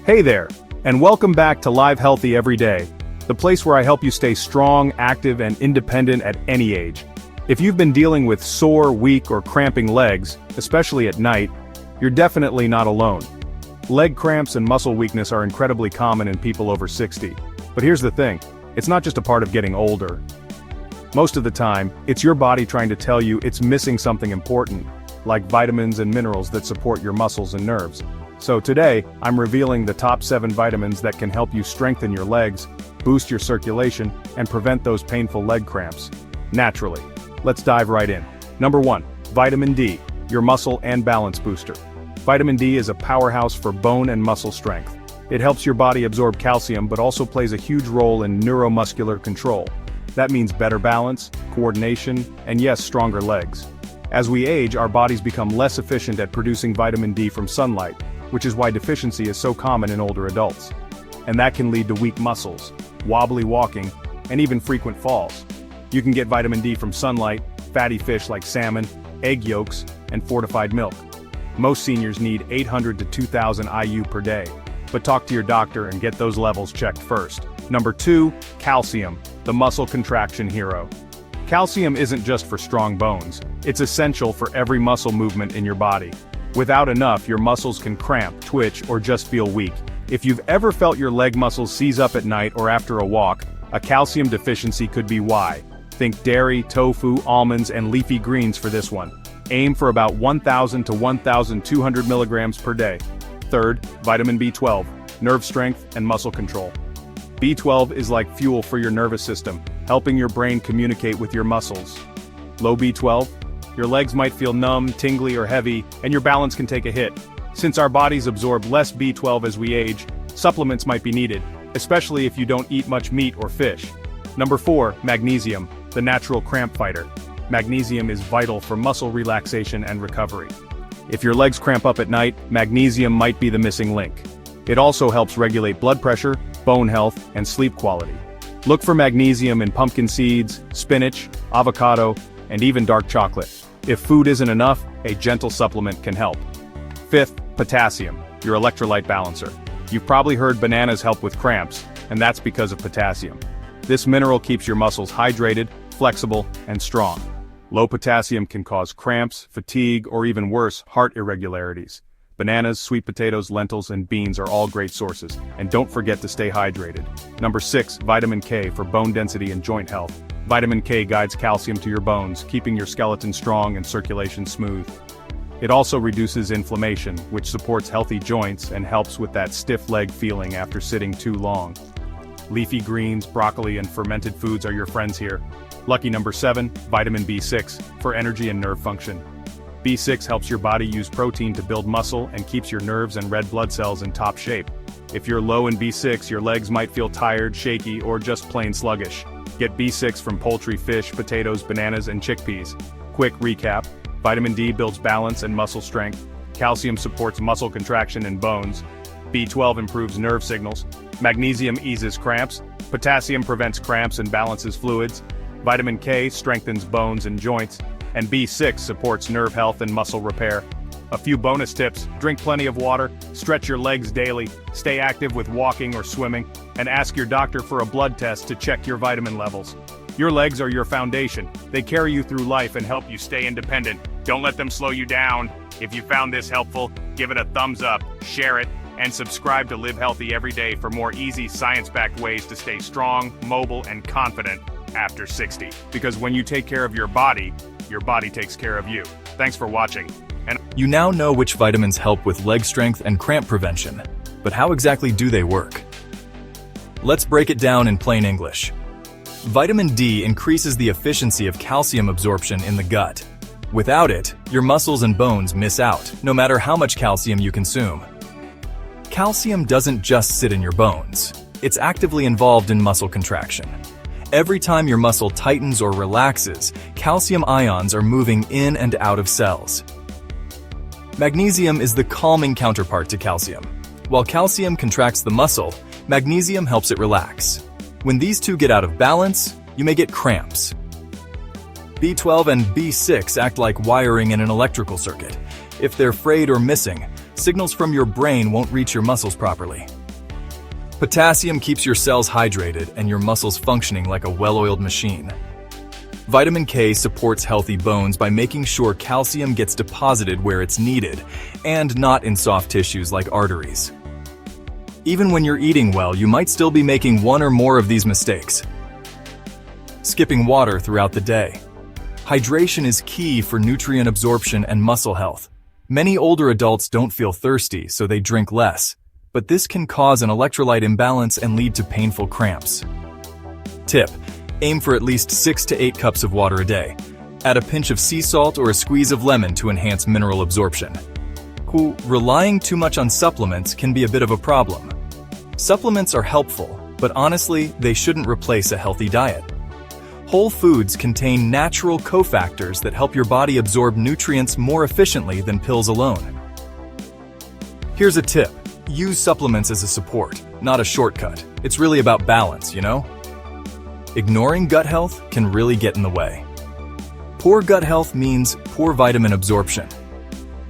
Hey there, and welcome back to Live Healthy Every Day, the place where I help you stay strong, active, and independent at any age. If you've been dealing with sore, weak, or cramping legs, especially at night, you're definitely not alone. Leg cramps and muscle weakness are incredibly common in people over 60. But here's the thing, it's not just a part of getting older. Most of the time, it's your body trying to tell you it's missing something important, like vitamins and minerals that support your muscles and nerves. So today, I'm revealing the top 7 vitamins that can help you strengthen your legs, boost your circulation, and prevent those painful leg cramps. Naturally. Let's dive right in. Number 1. Vitamin D, your muscle and balance booster. Vitamin D is a powerhouse for bone and muscle strength. It helps your body absorb calcium but also plays a huge role in neuromuscular control. That means better balance, coordination, and yes, stronger legs. As we age, our bodies become less efficient at producing vitamin D from sunlight, which is why deficiency is so common in older adults. And that can lead to weak muscles, wobbly walking, and even frequent falls. You can get vitamin D from sunlight, fatty fish like salmon, egg yolks, and fortified milk. Most seniors need 800 to 2000 IU per day, but talk to your doctor and get those levels checked first. Number 2, calcium, the muscle contraction hero. Calcium isn't just for strong bones, it's essential for every muscle movement in your body. Without enough, your muscles can cramp, twitch, or just feel weak. If you've ever felt your leg muscles seize up at night or after a walk, a calcium deficiency could be why. Think dairy, tofu, almonds, and leafy greens for this one. Aim for about 1,000 to 1,200 milligrams per day. Third, vitamin B12, nerve strength and muscle control. B12 is like fuel for your nervous system, helping your brain communicate with your muscles. Low B12? Your legs might feel numb, tingly, or heavy, and your balance can take a hit. Since our bodies absorb less B12 as we age, supplements might be needed, especially if you don't eat much meat or fish. Number 4, magnesium, the natural cramp fighter. Magnesium is vital for muscle relaxation and recovery. If your legs cramp up at night, magnesium might be the missing link. It also helps regulate blood pressure, bone health, and sleep quality. Look for magnesium in pumpkin seeds, spinach, avocado, and even dark chocolate. If food isn't enough, a gentle supplement can help. 5th, potassium, your electrolyte balancer. You've probably heard bananas help with cramps, and that's because of potassium. This mineral keeps your muscles hydrated, flexible, and strong. Low potassium can cause cramps, fatigue, or even worse, heart irregularities. Bananas, sweet potatoes, lentils, and beans are all great sources, and don't forget to stay hydrated. Number 6, vitamin K for bone density and joint health. Vitamin K guides calcium to your bones, keeping your skeleton strong and circulation smooth. It also reduces inflammation, which supports healthy joints and helps with that stiff leg feeling after sitting too long. Leafy greens, broccoli, and fermented foods are your friends here. Lucky number 7, vitamin B6, for energy and nerve function. B6 helps your body use protein to build muscle and keeps your nerves and red blood cells in top shape. If you're low in B6, your legs might feel tired, shaky, or just plain sluggish. Get B6 from poultry, fish, potatoes, bananas, and chickpeas. Quick recap: vitamin D builds balance and muscle strength. Calcium supports muscle contraction and bones. B12 improves nerve signals. Magnesium eases cramps. Potassium prevents cramps and balances fluids. Vitamin K strengthens bones and joints. And B6 supports nerve health and muscle repair. A few bonus tips: drink plenty of water, stretch your legs daily, stay active with walking or swimming, and ask your doctor for a blood test to check your vitamin levels. Your legs are your foundation. They carry you through life and help you stay independent. Don't let them slow you down. If you found this helpful, give it a thumbs up, share it, and subscribe to Live Healthy Every Day for more easy, science-backed ways to stay strong, mobile, and confident after 60. Because when you take care of your body takes care of you. Thanks for watching. You now know which vitamins help with leg strength and cramp prevention, but how exactly do they work? Let's break it down in plain English. Vitamin D increases the efficiency of calcium absorption in the gut. Without it, your muscles and bones miss out, no matter how much calcium you consume. Calcium doesn't just sit in your bones. It's actively involved in muscle contraction. Every time your muscle tightens or relaxes, calcium ions are moving in and out of cells. Magnesium is the calming counterpart to calcium. While calcium contracts the muscle, magnesium helps it relax. When these two get out of balance, you may get cramps. B12 and B6 act like wiring in an electrical circuit. If they're frayed or missing, signals from your brain won't reach your muscles properly. Potassium keeps your cells hydrated and your muscles functioning like a well-oiled machine. Vitamin K supports healthy bones by making sure calcium gets deposited where it's needed, and not in soft tissues like arteries. Even when you're eating well, you might still be making one or more of these mistakes. Skipping water throughout the day. Hydration is key for nutrient absorption and muscle health. Many older adults don't feel thirsty, so they drink less, but this can cause an electrolyte imbalance and lead to painful cramps. Tip: aim for at least 6 to 8 cups of water a day. Add a pinch of sea salt or a squeeze of lemon to enhance mineral absorption. Relying too much on supplements can be a bit of a problem. Supplements are helpful, but honestly, they shouldn't replace a healthy diet. Whole foods contain natural cofactors that help your body absorb nutrients more efficiently than pills alone. Here's a tip: use supplements as a support, not a shortcut. It's really about balance, you know? Ignoring gut health can really get in the way. Poor gut health means poor vitamin absorption.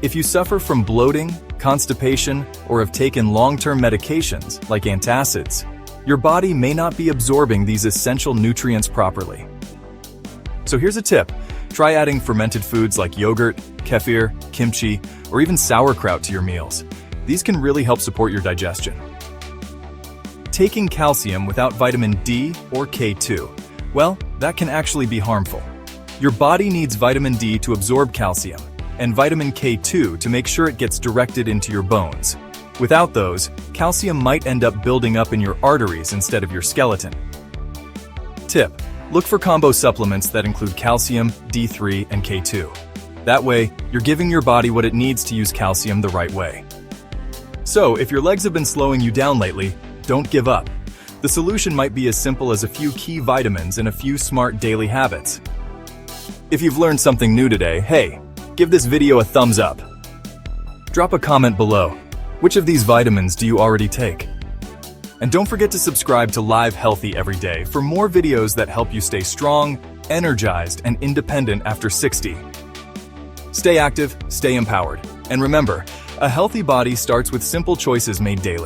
If you suffer from bloating, constipation, or have taken long-term medications like antacids, your body may not be absorbing these essential nutrients properly. So here's a tip: try adding fermented foods like yogurt, kefir, kimchi, or even sauerkraut to your meals. These can really help support your digestion. Taking calcium without vitamin D or K2, well, that can actually be harmful. Your body needs vitamin D to absorb calcium, and vitamin K2 to make sure it gets directed into your bones. Without those, calcium might end up building up in your arteries instead of your skeleton. Tip: look for combo supplements that include calcium, D3, and K2. That way, you're giving your body what it needs to use calcium the right way. So, if your legs have been slowing you down lately, don't give up. The solution might be as simple as a few key vitamins and a few smart daily habits. If you've learned something new today, hey, give this video a thumbs up. Drop a comment below. Which of these vitamins do you already take? And don't forget to subscribe to Live Healthy every day for more videos that help you stay strong, energized, and independent after 60. Stay active, stay empowered, and remember, a healthy body starts with simple choices made daily.